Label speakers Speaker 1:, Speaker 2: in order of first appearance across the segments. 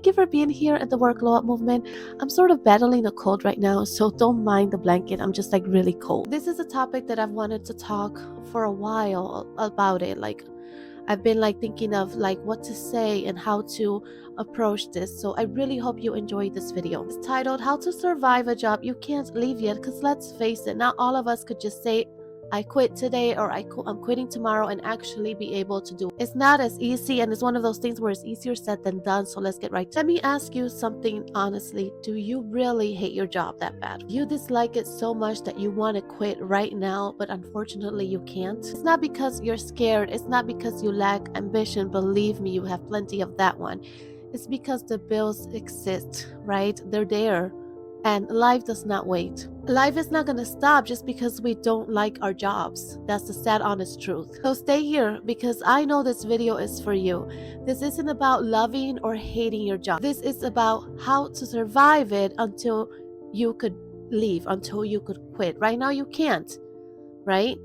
Speaker 1: Thank you for being here at the WorkGlowUp Movement. I'm sort of battling a cold right now, so don't mind the blanket. I'm just like really cold. This is a topic that I've wanted to talk for a while about it. I've been thinking of what to say and how to approach this. So I really hope you enjoy this video. It's titled How to Survive a Job You Can't Leave Yet, because let's face it, not all of us could just say I quit today or I'm quitting tomorrow and actually be able to do it. It's not as easy, and it's one of those things where it's easier said than done. So let's get right to it. Let me ask you something honestly. Do you really hate your job that bad? You dislike it so much that you want to quit right now, but unfortunately you can't? It's not because you're scared. It's not because you lack ambition. Believe me, you have plenty of that one. It's because the bills exist, right? They're there. And life does not wait. Life is not going to stop just because we don't like our jobs. That's the sad, honest truth. So stay here because I know this video is for you. This isn't about loving or hating your job. This is about how to survive it until you could leave, until you could quit. Right now you can't, right?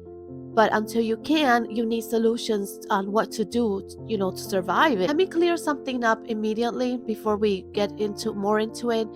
Speaker 1: But until you can, you need solutions on what to do, to survive it. Let me clear something up immediately before we get more into it.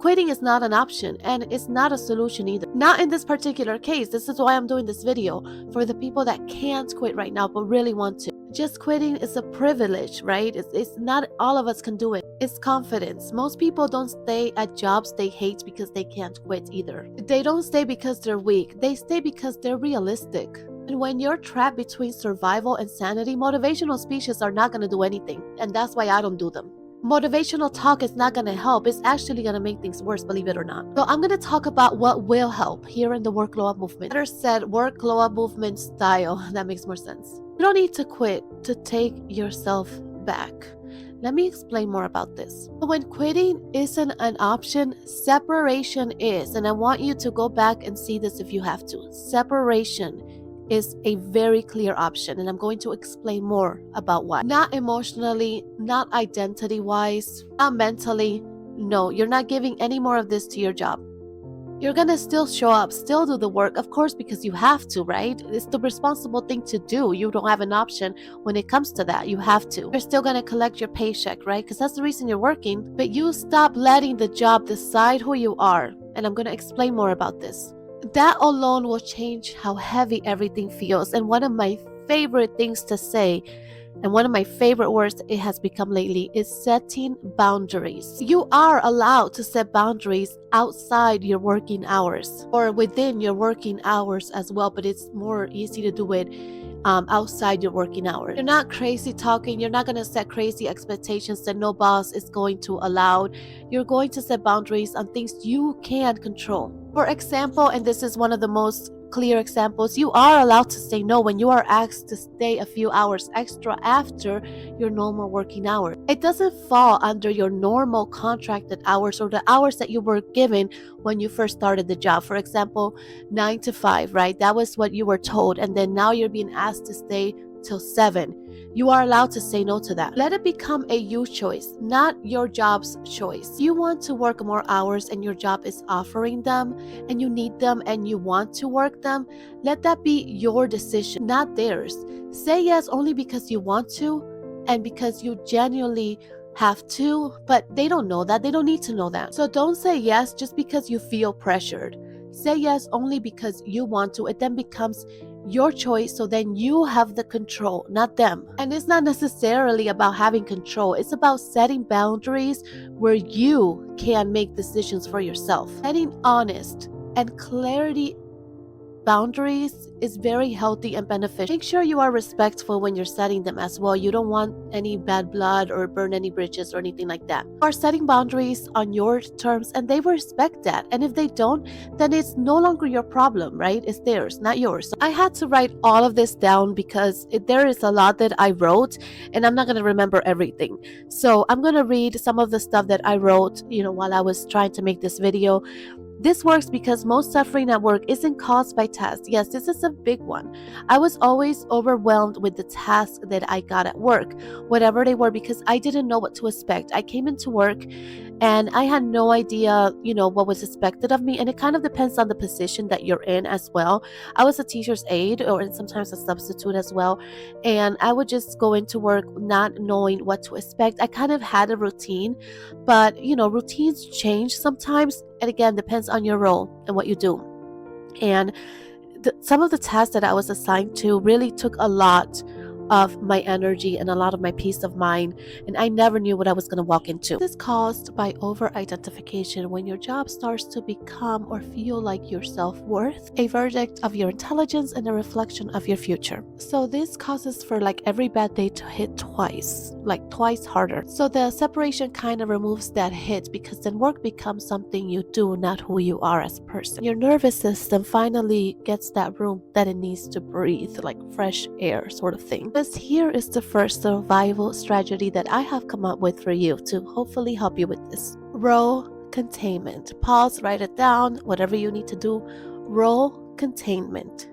Speaker 1: Quitting is not an option, and it's not a solution either. Not in this particular case. This is why I'm doing this video, for the people that can't quit right now but really want to. Just quitting is a privilege, right? It's not all of us can do it. It's confidence. Most people don't stay at jobs they hate because they can't quit either. They don't stay because they're weak. They stay because they're realistic. And when you're trapped between survival and sanity, motivational speeches are not going to do anything. And that's why I don't do them. Motivational talk is not going to help. It's actually going to make things worse, believe it or not. So I'm going to talk about what will help here in the WorkGlowUp Movement. Better said, WorkGlowUp Movement style. That makes more sense. You don't need to quit to take yourself back. Let me explain more about this. When quitting isn't an option, separation is. And I want you to go back and see this if you have to. Separation is a very clear option, and I'm going to explain more about why. Not emotionally, not identity-wise, not mentally. No, you're not giving any more of this to your job. You're gonna still show up, still do the work, of course, because you have to, right? It's the responsible thing to do. You don't have an option when it comes to that. You have to. You're still gonna collect your paycheck, right? Because that's the reason you're working. But you stop letting the job decide who you are. And I'm gonna explain more about this. That alone will change how heavy everything feels. And one of my favorite things to say, and one of my favorite words it has become lately, is setting boundaries. You are allowed to set boundaries outside your working hours or within your working hours as well, but it's more easy to do it outside your working hours. You're not crazy talking. You're not going to set crazy expectations that no boss is going to allow. You're going to set boundaries on things you can control. For example, and this is one of the most clear examples, you are allowed to say no when you are asked to stay a few hours extra after your normal working hours. It doesn't fall under your normal contracted hours or the hours that you were given when you first started the job. For example, 9 to 5, right? That was what you were told. And then now you're being asked to stay till 7. You are allowed to say no to that. Let it become a you choice, not your job's choice. You want to work more hours and your job is offering them and you need them and you want to work them. Let that be your decision, not theirs. Say yes only because you want to and because you genuinely have to, but they don't know that. They don't need to know that. So don't say yes just because you feel pressured. Say yes only because you want to. It then becomes your choice, so then you have the control, not them. And it's not necessarily about having control. It's about setting boundaries where you can make decisions for yourself. Setting honest and clarity boundaries is very healthy and beneficial. Make sure you are respectful when you're setting them as well. You don't want any bad blood or burn any bridges or anything like that. You are setting boundaries on your terms and they will respect that. And if they don't, then it's no longer your problem, right? It's theirs, not yours. So I had to write all of this down because there is a lot that I wrote and I'm not going to remember everything. So I'm going to read some of the stuff that I wrote, while I was trying to make this video. This works because most suffering at work isn't caused by tasks. Yes, this is a big one. I was always overwhelmed with the tasks that I got at work, whatever they were, because I didn't know what to expect. I came into work and I had no idea, what was expected of me. And it kind of depends on the position that you're in as well. I was a teacher's aide or sometimes a substitute as well. And I would just go into work not knowing what to expect. I kind of had a routine, but routines change sometimes. And again, depends on your role and what you do. And some of the tasks that I was assigned to really took a lot of my energy and a lot of my peace of mind, and I never knew what I was going to walk into. This is caused by over-identification, when your job starts to become or feel like your self-worth, a verdict of your intelligence and a reflection of your future. So this causes for like every bad day to hit twice, like twice harder. So the separation kind of removes that hit, because then work becomes something you do, not who you are as a person. Your nervous system finally gets that room that it needs to breathe, like fresh air sort of thing. This here is the first survival strategy that I have come up with for you to hopefully help you with this. Role containment. Pause, write it down, whatever you need to do. Role containment.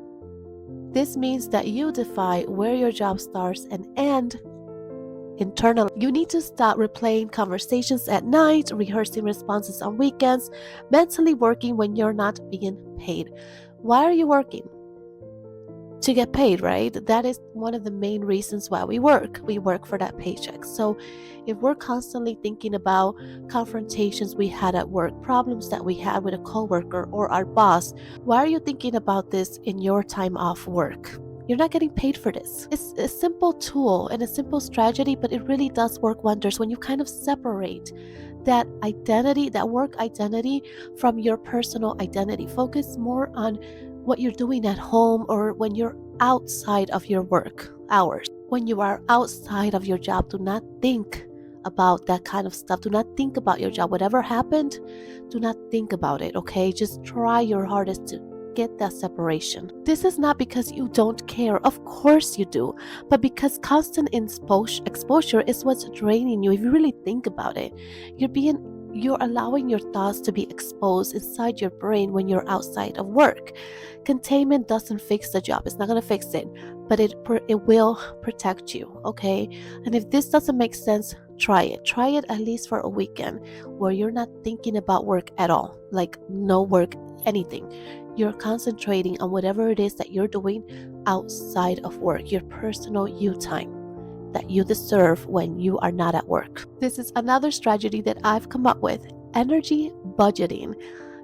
Speaker 1: This means that you define where your job starts and ends internally. You need to stop replaying conversations at night, rehearsing responses on weekends, mentally working when you're not being paid. Why are you working? To get paid, right? That is one of the main reasons why we work. We work for that paycheck. So if we're constantly thinking about confrontations we had at work, problems that we had with a coworker or our boss, why are you thinking about this in your time off work? You're not getting paid for this. It's a simple tool and a simple strategy, but it really does work wonders when you kind of separate that identity, that work identity, from your personal identity. Focus more on what you're doing at home or when you're outside of your work hours. When you are outside of your job, do not think about that kind of stuff. Do not think about your job. Whatever happened, do not think about it, okay? Just try your hardest to get that separation. This is not because you don't care. Of course you do. But because constant exposure is what's draining you. If you really think about it, you're allowing your thoughts to be exposed inside your brain when you're outside of work. Containment doesn't fix the job. It's not going to fix it, but it will protect you, okay? And if this doesn't make sense, try it. Try it at least for a weekend where you're not thinking about work at all, like no work, anything. You're concentrating on whatever it is that you're doing outside of work, your personal you time that you deserve when you are not at work. This is another strategy that I've come up with, energy budgeting.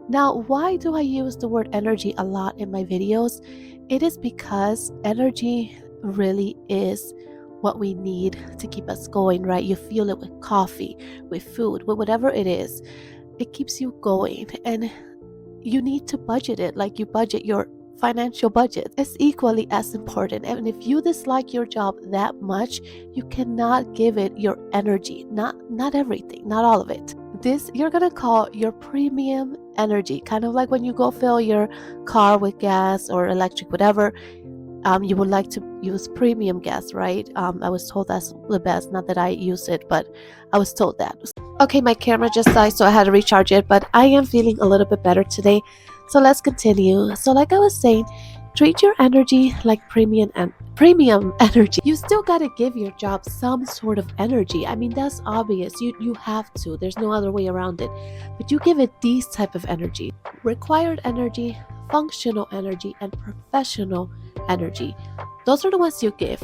Speaker 1: Now, why do I use the word energy a lot in my videos? It is because energy really is what we need to keep us going, right? You feel it with coffee, with food, with whatever it is. It keeps you going, and you need to budget it like you budget your financial budget. Is equally as important. And if you dislike your job that much, you cannot give it your energy. Not everything, not all of it. This you're gonna call your premium energy, kind of like when you go fill your car with gas or electric, whatever. You would like to use premium gas, right? I was told that's the best. Not that I use it, but I was told that. Okay, my camera just died, so I had to recharge it, but I am feeling a little bit better today. So let's continue. So like I was saying, treat your energy like premium energy. You still got to give your job some sort of energy. I mean, that's obvious. You have to. There's no other way around it. But you give it these type of energy. Required energy, functional energy, and professional energy. Those are the ones you give.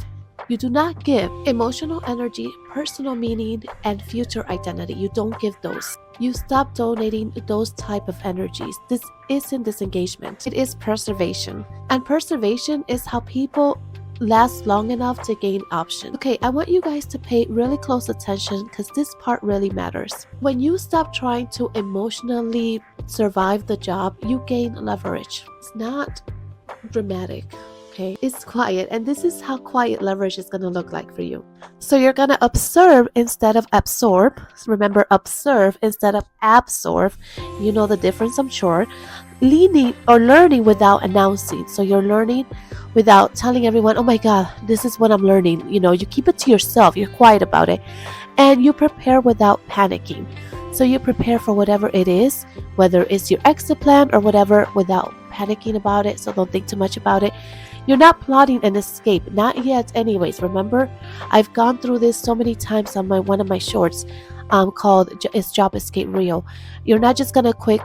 Speaker 1: You do not give emotional energy, personal meaning, and future identity. You don't give those. You stop donating those type of energies. This isn't disengagement. It is preservation. And preservation is how people last long enough to gain options. Okay, I want you guys to pay really close attention because this part really matters. When you stop trying to emotionally survive the job, you gain leverage. It's not dramatic. Okay, it's quiet, and this is how quiet leverage is going to look like for you. So you're going to observe instead of absorb. Remember, observe instead of absorb. You know the difference, I'm sure. Learning without announcing. So you're learning without telling everyone, oh my God, this is what I'm learning. You keep it to yourself. You're quiet about it. And you prepare without panicking. So you prepare for whatever it is, whether it's your exit plan or whatever, without panicking about it. So don't think too much about it. You're not plotting an escape, not yet anyways. Remember, I've gone through this so many times on one of my shorts called Is Job Escape Real? You're not just gonna quit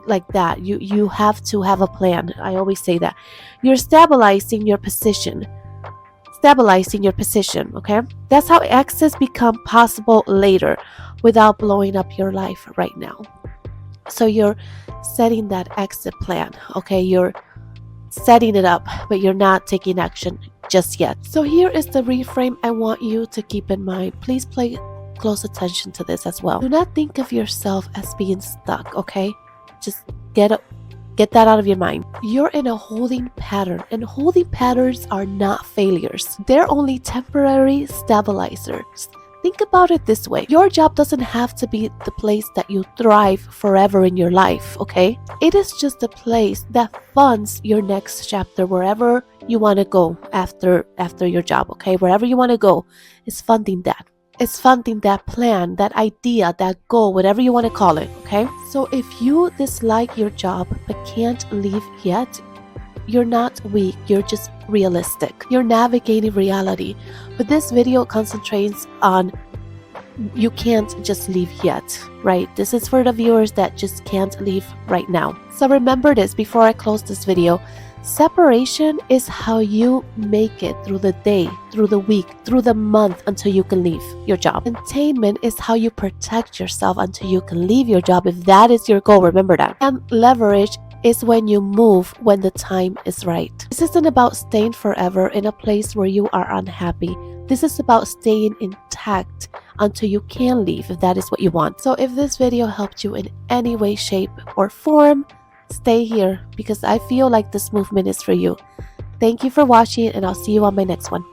Speaker 1: like that. You have to have a plan. I always say that. You're stabilizing your position. Okay? That's how exits become possible later without blowing up your life right now. So you're setting that exit plan, okay? You're setting it up, but you're not taking action just yet. So here is the reframe I want you to keep in mind. Please pay close attention to this as well. Do not think of yourself as being stuck, okay? Just get that out of your mind. You're in a holding pattern, and holding patterns are not failures. They're only temporary stabilizers. Think about it this way. Your job doesn't have to be the place that you thrive forever in your life, okay? It is just a place that funds your next chapter, wherever you want to go after your job, okay? Wherever you want to go is funding that. It's funding that plan, that idea, that goal, whatever you want to call it, okay? So if you dislike your job but can't leave yet, you're not weak, you're just realistic. You're navigating reality. But this video concentrates on you can't just leave yet, right? This is for the viewers that just can't leave right now. So remember this before I close this video. Separation is how you make it through the day, through the week, through the month until you can leave your job. Containment is how you protect yourself until you can leave your job, if that is your goal. Remember that. And leverage is when you move when the time is right. This isn't about staying forever in a place where you are unhappy. This is about staying intact until you can leave, if that is what you want. So if this video helped you in any way, shape, or form, stay here because I feel like this movement is for you. Thank you for watching, and I'll see you on my next one.